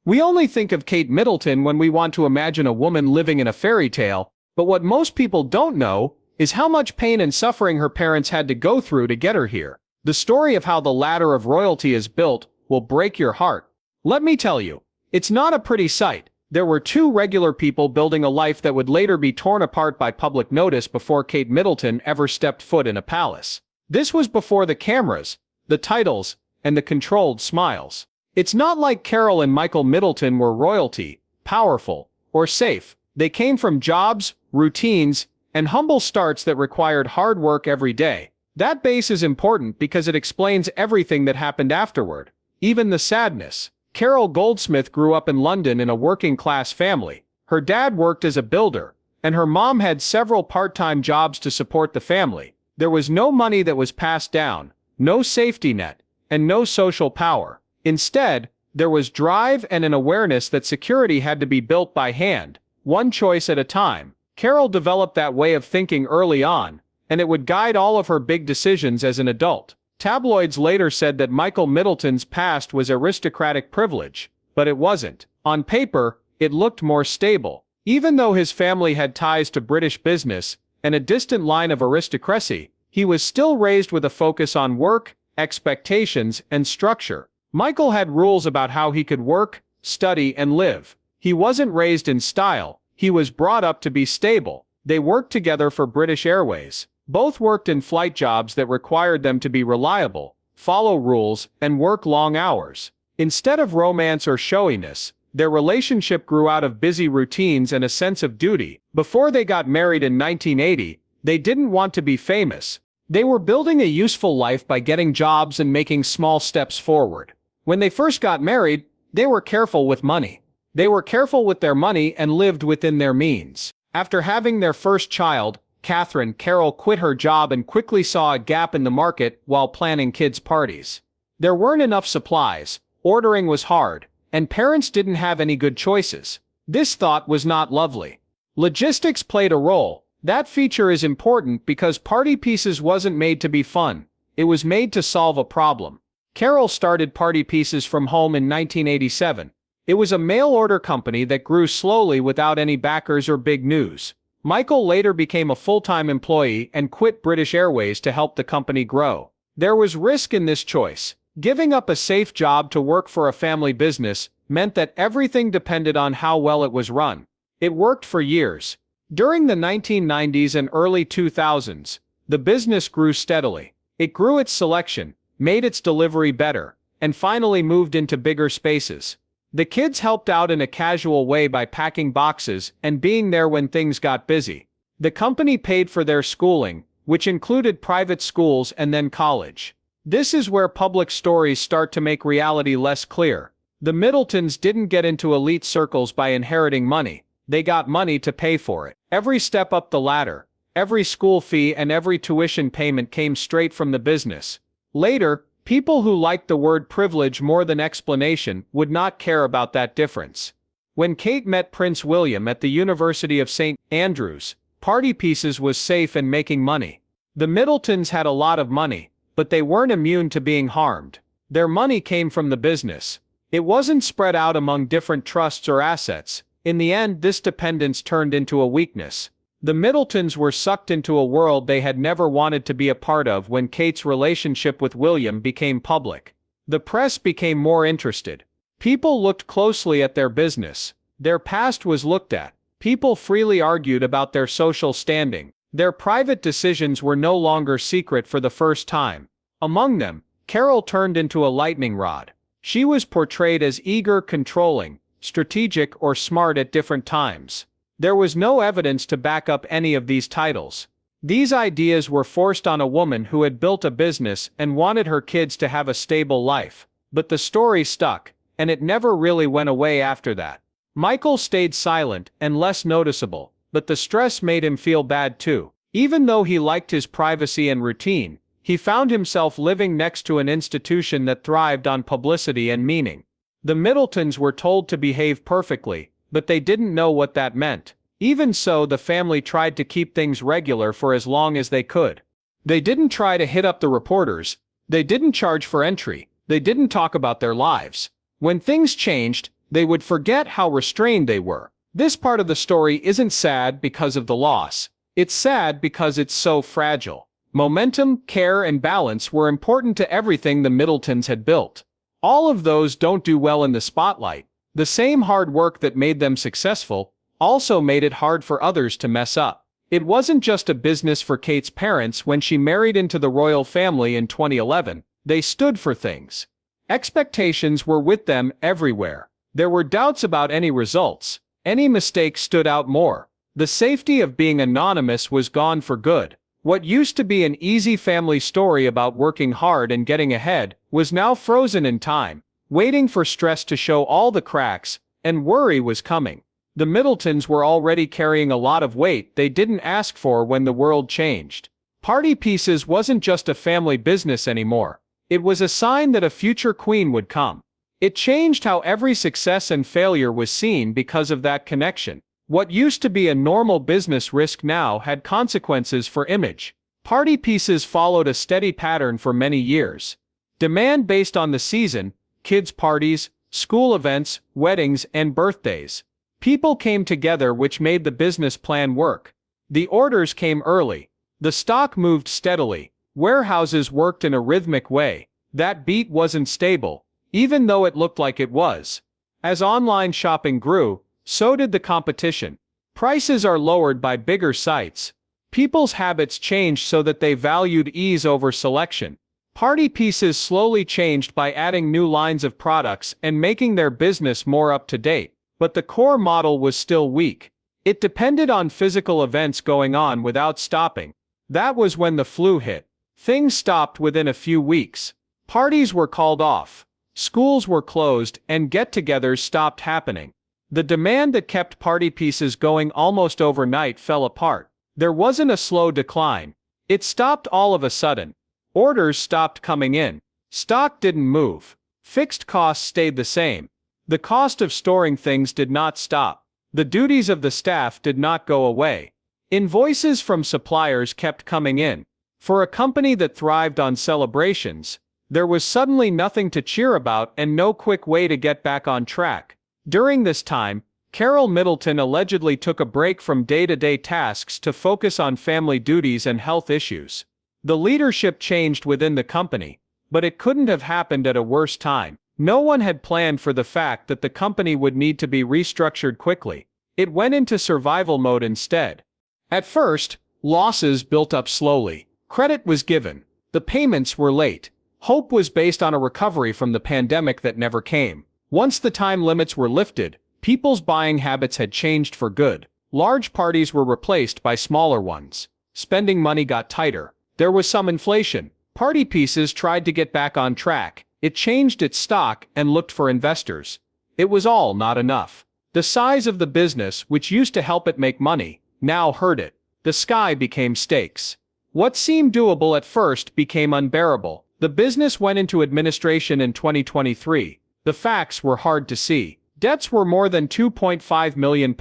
We only think of Kate Middleton when we want to imagine a woman living in a fairy tale, but what most people don't know is how much pain and suffering her parents had to go through to get her here. The story of how the ladder of royalty is built will break your heart. Let me tell you, it's not a pretty sight. There were two regular people building a life that would later be torn apart by public notice before Kate Middleton ever stepped foot in a palace. This was before the cameras, the titles, and the controlled smiles. It's not like Carol and Michael Middleton were royalty, powerful, or safe. They came from jobs, routines, and humble starts that required hard work every day. That base is important because it explains everything that happened afterward, even the sadness. Carol Goldsmith grew up in London in a working-class family. Her dad worked as a builder, and her mom had several part-time jobs to support the family. There was no money that was passed down, no safety net, and no social power. Instead, there was drive and an awareness that security had to be built by hand, one choice at a time. Carol developed that way of thinking early on, and it would guide all of her big decisions as an adult. Tabloids later said that Michael Middleton's past was aristocratic privilege, but it wasn't. On paper, it looked more stable. Even though his family had ties to British business and a distant line of aristocracy, he was still raised with a focus on work, expectations, and structure. Michael had rules about how he could work, study, and live. He wasn't raised in style, he was brought up to be stable. They worked together for British Airways. Both worked in flight jobs that required them to be reliable, follow rules, and work long hours. Instead of romance or showiness, their relationship grew out of busy routines and a sense of duty. Before they got married in 1980, they didn't want to be famous. They were building a useful life by getting jobs and making small steps forward. When they first got married, they were careful with money. They were careful with their money and lived within their means. After having their first child, Catherine, Carol quit her job and quickly saw a gap in the market while planning kids' parties. There weren't enough supplies, ordering was hard, and parents didn't have any good choices. This thought was not lovely. Logistics played a role. That feature is important because Party Pieces wasn't made to be fun. It was made to solve a problem. Carol started Party Pieces from home in 1987. It was a mail-order company that grew slowly without any backers or big news. Michael later became a full-time employee and quit British Airways to help the company grow. There was risk in this choice. Giving up a safe job to work for a family business meant that everything depended on how well it was run. It worked for years. During the 1990s and early 2000s, the business grew steadily. It grew its selection, made its delivery better, and finally moved into bigger spaces. The kids helped out in a casual way by packing boxes and being there when things got busy. The company paid for their schooling, which included private schools and then college. This is where public stories start to make reality less clear. The Middletons didn't get into elite circles by inheriting money. They got money to pay for it. Every step up the ladder, every school fee and every tuition payment came straight from the business. Later, people who liked the word privilege more than explanation would not care about that difference. When Kate met Prince William at the University of St. Andrews, Party Pieces was safe and making money. The Middletons had a lot of money, but they weren't immune to being harmed. Their money came from the business. It wasn't spread out among different trusts or assets. In the end, this dependence turned into a weakness. The Middletons were sucked into a world they had never wanted to be a part of when Kate's relationship with William became public. The press became more interested. People looked closely at their business. Their past was looked at. People freely argued about their social standing. Their private decisions were no longer secret for the first time. Among them, Carol turned into a lightning rod. She was portrayed as eager, controlling, strategic, or smart at different times. There was no evidence to back up any of these titles. These ideas were forced on a woman who had built a business and wanted her kids to have a stable life. But the story stuck, and it never really went away after that. Michael stayed silent and less noticeable, but the stress made him feel bad too. Even though he liked his privacy and routine, he found himself living next to an institution that thrived on publicity and meaning. The Middletons were told to behave perfectly, but they didn't know what that meant. Even so, the family tried to keep things regular for as long as they could. They didn't try to hit up the reporters. They didn't charge for entry. They didn't talk about their lives. When things changed, They would forget how restrained they were. This part of the story isn't sad because of the loss. It's sad because it's so fragile. Momentum, care, and balance were important to everything the Middletons had built. All of those don't do well in the spotlight. The same hard work that made them successful also made it hard for others to mess up. It wasn't just a business for Kate's parents when she married into the royal family in 2011. They stood for things. Expectations were with them everywhere. There were doubts about any results. Any mistake stood out more. The safety of being anonymous was gone for good. What used to be an easy family story about working hard and getting ahead was now frozen in time, waiting for stress to show all the cracks, and worry was coming. The Middletons were already carrying a lot of weight they didn't ask for when the world changed. Party Pieces wasn't just a family business anymore. It was a sign that a future queen would come. It changed how every success and failure was seen because of that connection. What used to be a normal business risk now had consequences for image. Party Pieces followed a steady pattern for many years. Demand based on the season, kids' parties, school events, weddings, and birthdays. People came together, which made the business plan work. The orders came early. The stock moved steadily. Warehouses worked in a rhythmic way. That beat wasn't stable, even though it looked like it was. As online shopping grew, so did the competition. Prices are lowered by bigger sites. People's habits changed so that they valued ease over selection. Party Pieces slowly changed by adding new lines of products and making their business more up to date. But the core model was still weak. It depended on physical events going on without stopping. That was when the flu hit. Things stopped within a few weeks. Parties were called off. Schools were closed and get-togethers stopped happening. The demand that kept Party Pieces going almost overnight fell apart. There wasn't a slow decline. It stopped all of a sudden. Orders stopped coming in. Stock didn't move. Fixed costs stayed the same. The cost of storing things did not stop. The duties of the staff did not go away. Invoices from suppliers kept coming in. For a company that thrived on celebrations, there was suddenly nothing to cheer about and no quick way to get back on track. During this time, Carol Middleton allegedly took a break from day-to-day tasks to focus on family duties and health issues. The leadership changed within the company, but it couldn't have happened at a worse time. No one had planned for the fact that the company would need to be restructured quickly. It went into survival mode instead. At first, losses built up slowly. Credit was given. The payments were late. Hope was based on a recovery from the pandemic that never came. Once the time limits were lifted, people's buying habits had changed for good. Large parties were replaced by smaller ones. Spending money got tighter. There was some inflation. Party Pieces tried to get back on track. It changed its stock and looked for investors. It was all not enough. The size of the business, which used to help it make money, now hurt it. The sky became stakes. What seemed doable at first became unbearable. The business went into administration in 2023. The facts were hard to see. Debts were more than £2.5 million.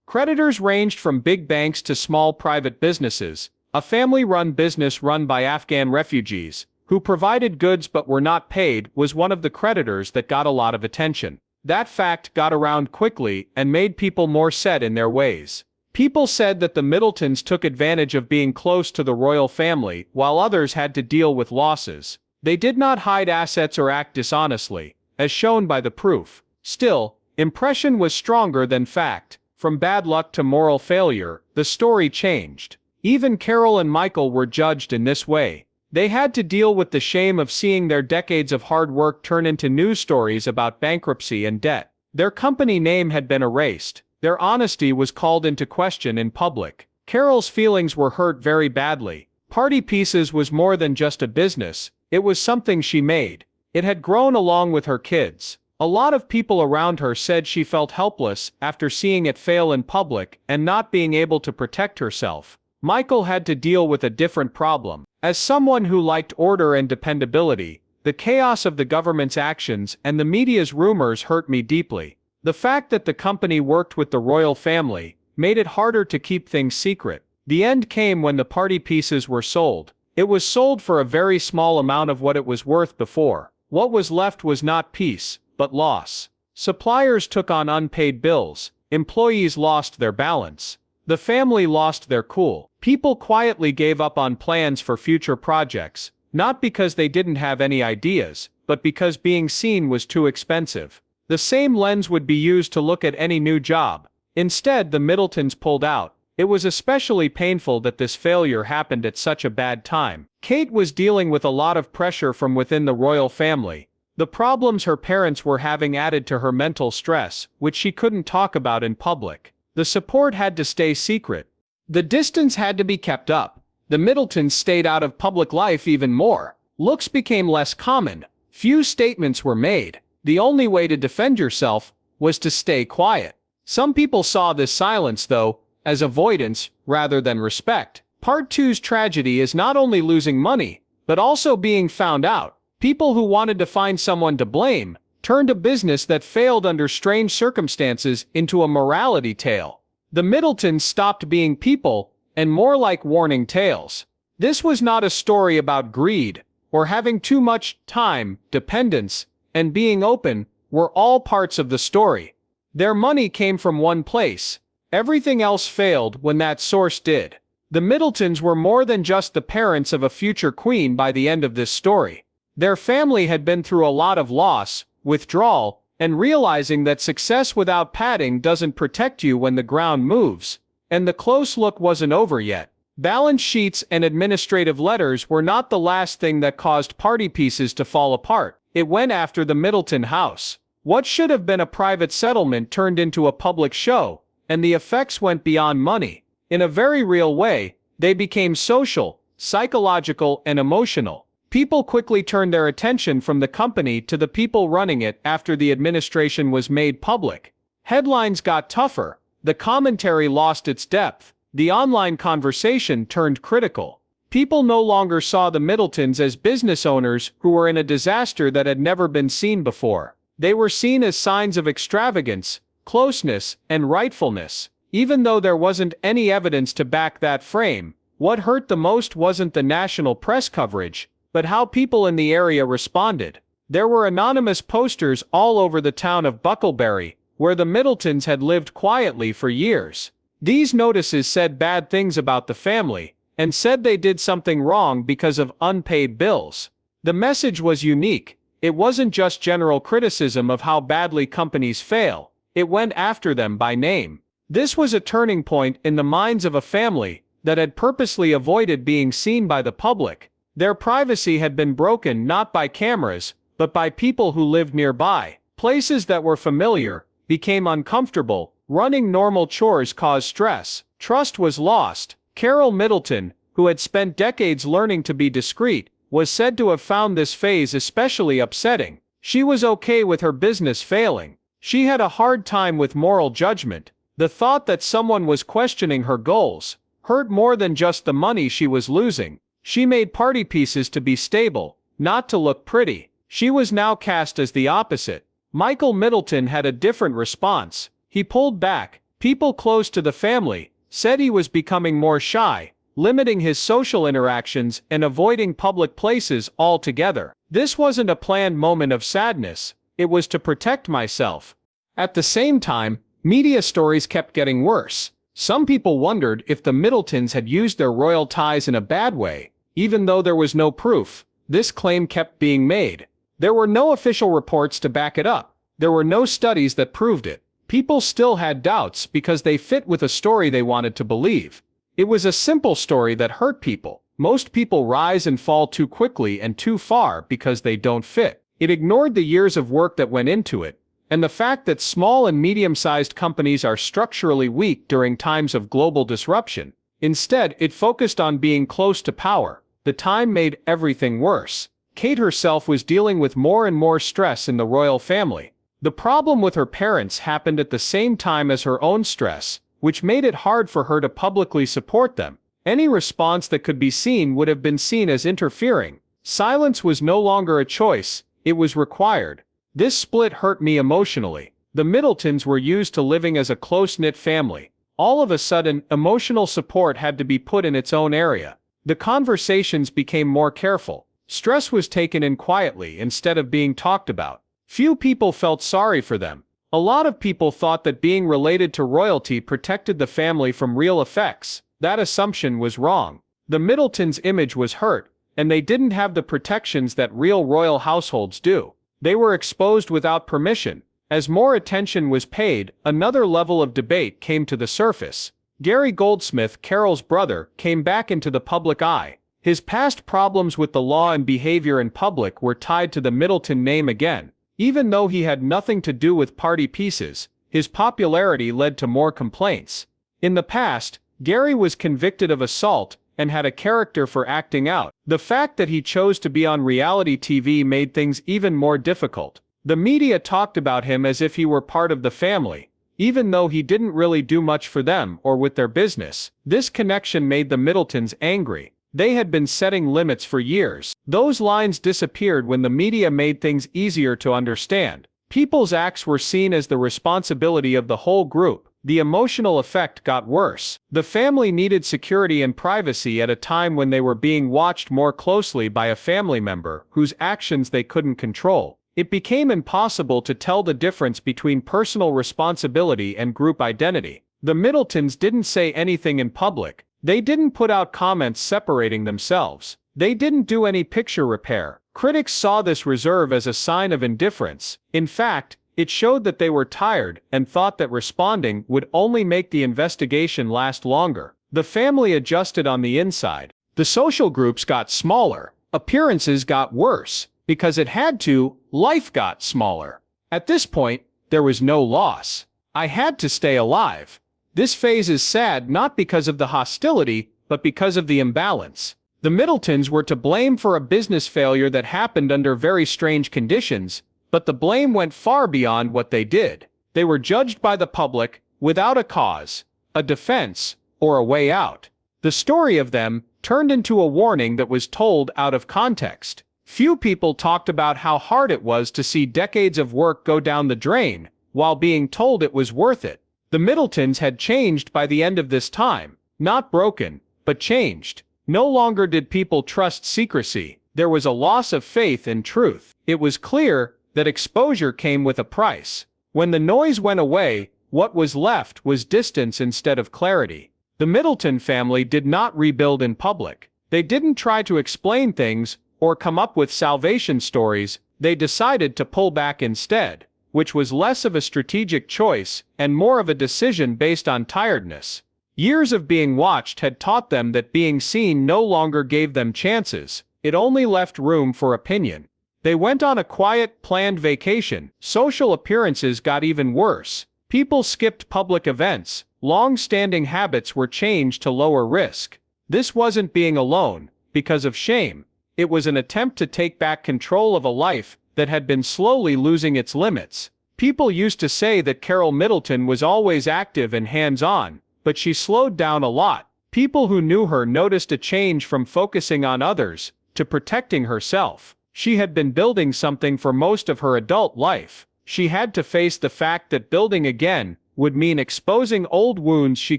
Creditors ranged from big banks to small private businesses. A family-run business run by Afghan refugees, who provided goods but were not paid, was one of the creditors that got a lot of attention. That fact got around quickly and made people more set in their ways. People said that the Middletons took advantage of being close to the royal family, while others had to deal with losses. They did not hide assets or act dishonestly, as shown by the proof. Still, impression was stronger than fact. From bad luck to moral failure, the story changed. Even Carol and Michael were judged in this way. They had to deal with the shame of seeing their decades of hard work turn into news stories about bankruptcy and debt. Their company name had been erased. Their honesty was called into question in public. Carol's feelings were hurt very badly. Party Pieces was more than just a business. It was something she made. It had grown along with her kids. A lot of people around her said she felt helpless after seeing it fail in public and not being able to protect herself. Michael had to deal with a different problem. As someone who liked order and dependability, the chaos of the government's actions and the media's rumors hurt me deeply. The fact that the company worked with the royal family made it harder to keep things secret. The end came when the Party Pieces were sold. It was sold for a very small amount of what it was worth before. What was left was not peace, but loss. Suppliers took on unpaid bills, employees lost their balance. The family lost their cool. People quietly gave up on plans for future projects, not because they didn't have any ideas, but because being seen was too expensive. The same lens would be used to look at any new job. Instead, the Middletons pulled out. It was especially painful that this failure happened at such a bad time. Kate was dealing with a lot of pressure from within the royal family. The problems her parents were having added to her mental stress, which she couldn't talk about in public. The support had to stay secret. The distance had to be kept up. The Middletons stayed out of public life even more. Looks became less common. Few statements were made. The only way to defend yourself was to stay quiet. Some people saw this silence, though, as avoidance rather than respect. Part 2's tragedy is not only losing money, but also being found out. People who wanted to find someone to blame turned a business that failed under strange circumstances into a morality tale. The Middletons stopped being people and more like warning tales. This was not a story about greed or having too much time. Dependence and being open were all parts of the story. Their money came from one place. Everything else failed when that source did. The Middletons were more than just the parents of a future queen by the end of this story. Their family had been through a lot of loss, withdrawal, and realizing that success without padding doesn't protect you when the ground moves. And the close look wasn't over yet. Balance sheets and administrative letters were not the last thing that caused party pieces to fall apart. It went after the Middleton house. What should have been a private settlement turned into a public show, and the effects went beyond money. In a very real way, they became social, psychological, and emotional. People quickly turned their attention from the company to the people running it after the administration was made public. Headlines got tougher, the commentary lost its depth, the online conversation turned critical. People no longer saw the Middletons as business owners who were in a disaster that had never been seen before. They were seen as signs of extravagance, closeness, and rightfulness. Even though there wasn't any evidence to back that frame, what hurt the most wasn't the national press coverage, but how people in the area responded. There were anonymous posters all over the town of Bucklebury, where the Middletons had lived quietly for years. These notices said bad things about the family, and said they did something wrong because of unpaid bills. The message was unique. It wasn't just general criticism of how badly companies fail. It went after them by name. This was a turning point in the minds of a family that had purposely avoided being seen by the public. Their privacy had been broken not by cameras, but by people who lived nearby. Places that were familiar became uncomfortable. Running normal chores caused stress. Trust was lost. Carol Middleton, who had spent decades learning to be discreet, was said to have found this phase especially upsetting. She was okay with her business failing. She had a hard time with moral judgment. The thought that someone was questioning her goals hurt more than just the money she was losing. She made party pieces to be stable, not to look pretty. She was now cast as the opposite. Michael Middleton had a different response. He pulled back. People close to the family said he was becoming more shy, limiting his social interactions and avoiding public places altogether. This wasn't a planned moment of sadness. It was to protect myself. At the same time, media stories kept getting worse. Some people wondered if the Middletons had used their royal ties in a bad way. Even though there was no proof, this claim kept being made. There were no official reports to back it up. There were no studies that proved it. People still had doubts because they fit with a story they wanted to believe. It was a simple story that hurt people. Most people rise and fall too quickly and too far because they don't fit. It ignored the years of work that went into it, and the fact that small and medium-sized companies are structurally weak during times of global disruption. Instead, it focused on being close to power. The time made everything worse. Kate herself was dealing with more and more stress in the royal family. The problem with her parents happened at the same time as her own stress, which made it hard for her to publicly support them. Any response that could be seen would have been seen as interfering. Silence was no longer a choice, it was required. This split hurt me emotionally. The Middletons were used to living as a close-knit family. All of a sudden, emotional support had to be put in its own area. The conversations became more careful. Stress was taken in quietly instead of being talked about. Few people felt sorry for them. A lot of people thought that being related to royalty protected the family from real effects. That assumption was wrong. The Middletons' image was hurt, and they didn't have the protections that real royal households do. They were exposed without permission. As more attention was paid, another level of debate came to the surface. Gary Goldsmith, Carol's brother, came back into the public eye. His past problems with the law and behavior in public were tied to the Middleton name again. Even though he had nothing to do with party pieces, his popularity led to more complaints. In the past, Gary was convicted of assault and had a character for acting out. The fact that he chose to be on reality TV made things even more difficult. The media talked about him as if he were part of the family, even though he didn't really do much for them or with their business. This connection made the Middletons angry. They had been setting limits for years. Those lines disappeared when the media made things easier to understand. People's acts were seen as the responsibility of the whole group. The emotional effect got worse. The family needed security and privacy at a time when they were being watched more closely by a family member whose actions they couldn't control. It became impossible to tell the difference between personal responsibility and group identity. The Middletons didn't say anything in public. They didn't put out comments separating themselves. They didn't do any picture repair. Critics saw this reserve as a sign of indifference. In fact, it showed that they were tired and thought that responding would only make the investigation last longer. The family adjusted on the inside. The social groups got smaller. Appearances got worse. Because it had to, life got smaller. At this point, there was no loss. I had to stay alive. This phase is sad not because of the hostility, but because of the imbalance. The Middletons were to blame for a business failure that happened under very strange conditions, but the blame went far beyond what they did. They were judged by the public, without a cause, a defense, or a way out. The story of them turned into a warning that was told out of context. Few people talked about how hard it was to see decades of work go down the drain, while being told it was worth it. The Middletons had changed by the end of this time. Not broken, but changed. No longer did people trust secrecy. There was a loss of faith in truth. It was clear that exposure came with a price. When the noise went away, what was left was distance instead of clarity. The Middleton family did not rebuild in public. They didn't try to explain things or come up with salvation stories. They decided to pull back instead, which was less of a strategic choice and more of a decision based on tiredness. Years of being watched had taught them that being seen no longer gave them chances. It only left room for opinion. They went on a quiet, planned vacation. Social appearances got even worse. People skipped public events. Long-standing habits were changed to lower risk. This wasn't being alone, because of shame. It was an attempt to take back control of a life that had been slowly losing its limits. People used to say that Carol Middleton was always active and hands-on, but she slowed down a lot. People who knew her noticed a change from focusing on others to protecting herself. She had been building something for most of her adult life. She had to face the fact that building again would mean exposing old wounds she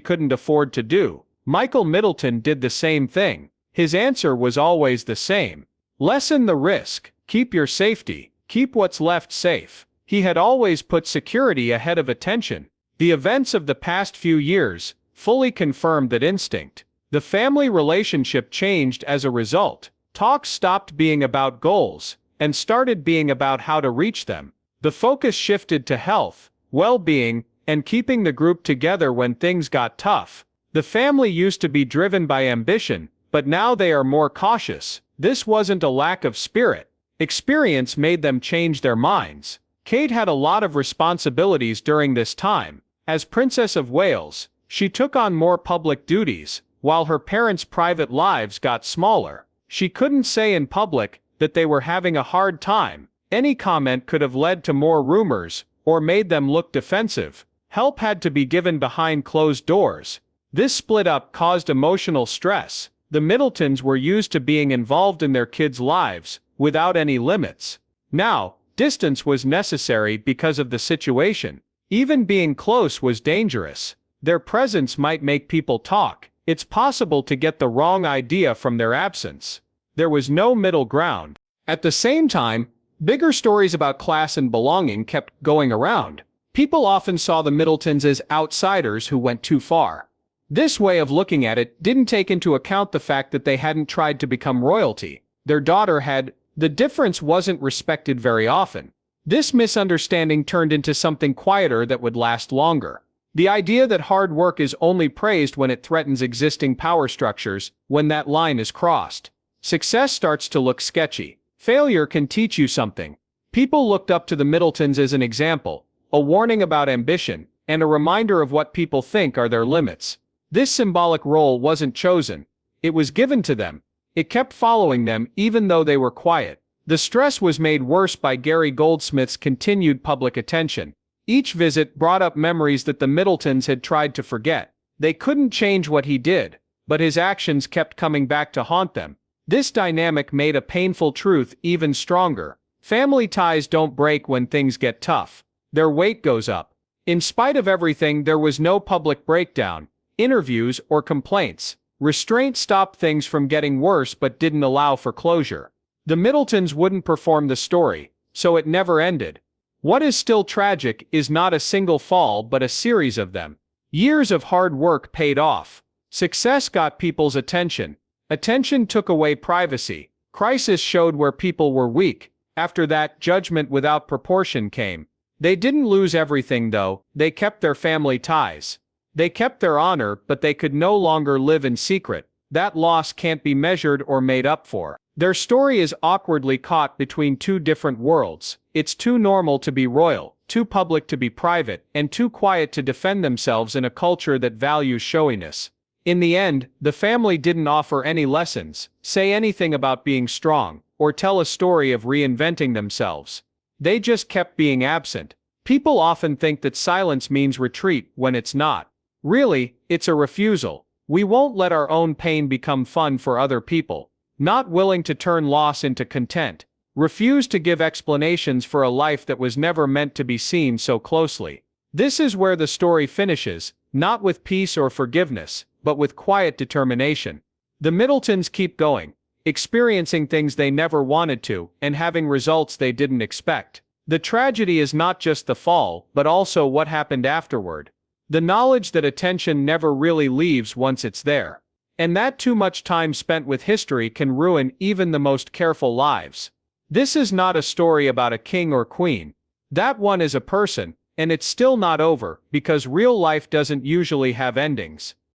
couldn't afford to do. Michael Middleton did the same thing. His answer was always the same. Lessen the risk. Keep your safety. Keep what's left safe. He had always put security ahead of attention. The events of the past few years fully confirmed that instinct. The family relationship changed as a result. Talks stopped being about goals and started being about how to reach them. The focus shifted to health, well-being, and keeping the group together when things got tough. The family used to be driven by ambition, but now they are more cautious. This wasn't a lack of spirit. Experience made them change their minds. Kate had a lot of responsibilities during this time. As Princess of Wales, she took on more public duties, while her parents' private lives got smaller. She couldn't say in public that they were having a hard time. Any comment could have led to more rumors or made them look defensive. Help had to be given behind closed doors. This split up caused emotional stress. The Middletons were used to being involved in their kids' lives without any limits. Now, distance was necessary because of the situation. Even being close was dangerous. Their presence might make people talk. It's possible to get the wrong idea from their absence. There was no middle ground. At the same time, Bigger stories about class and belonging kept going around. People often saw the Middletons as outsiders who went too far. This way of looking at it didn't take into account the fact that they hadn't tried to become royalty. Their daughter had. The difference wasn't respected very often. This misunderstanding turned into something quieter that would last longer. The idea that hard work is only praised when it threatens existing power structures, when that line is crossed, success starts to look sketchy. Failure can teach you something. People looked up to the Middletons as an example, a warning about ambition, and a reminder of what people think are their limits. This symbolic role wasn't chosen. It was given to them. It kept following them even though they were quiet. The stress was made worse by Gary Goldsmith's continued public attention. Each visit brought up memories that the Middletons had tried to forget. They couldn't change what he did, but his actions kept coming back to haunt them. This dynamic made a painful truth even stronger. Family ties don't break when things get tough. Their weight goes up. In spite of everything, there was no public breakdown, interviews, or complaints. Restraint stopped things from getting worse but didn't allow for closure. The Middletons wouldn't perform the story, so it never ended. What is still tragic is not a single fall but a series of them. Years of hard work paid off. Success got people's attention. Attention took away privacy. Crisis showed where people were weak. After that, judgment without proportion came. They didn't lose everything though. They kept their family ties. They kept their honor, but they could no longer live in secret. That loss can't be measured or made up for. Their story is awkwardly caught between two different worlds. It's too normal to be royal, too public to be private, and too quiet to defend themselves in a culture that values showiness. In the end, the family didn't offer any lessons, say anything about being strong, or tell a story of reinventing themselves. They just kept being absent. People often think that silence means retreat when it's not. Really, it's a refusal. We won't let our own pain become fun for other people. Not willing to turn loss into content. Refuse to give explanations for a life that was never meant to be seen so closely. This is where the story finishes, not with peace or forgiveness, but with quiet determination. The Middletons keep going, experiencing things they never wanted to, and having results they didn't expect. The tragedy is not just the fall, but also what happened afterward. The knowledge that attention never really leaves once it's there. And that too much time spent with history can ruin even the most careful lives. This is not a story about a king or queen. That one is a person, and it's still not over, because real life doesn't usually have endings.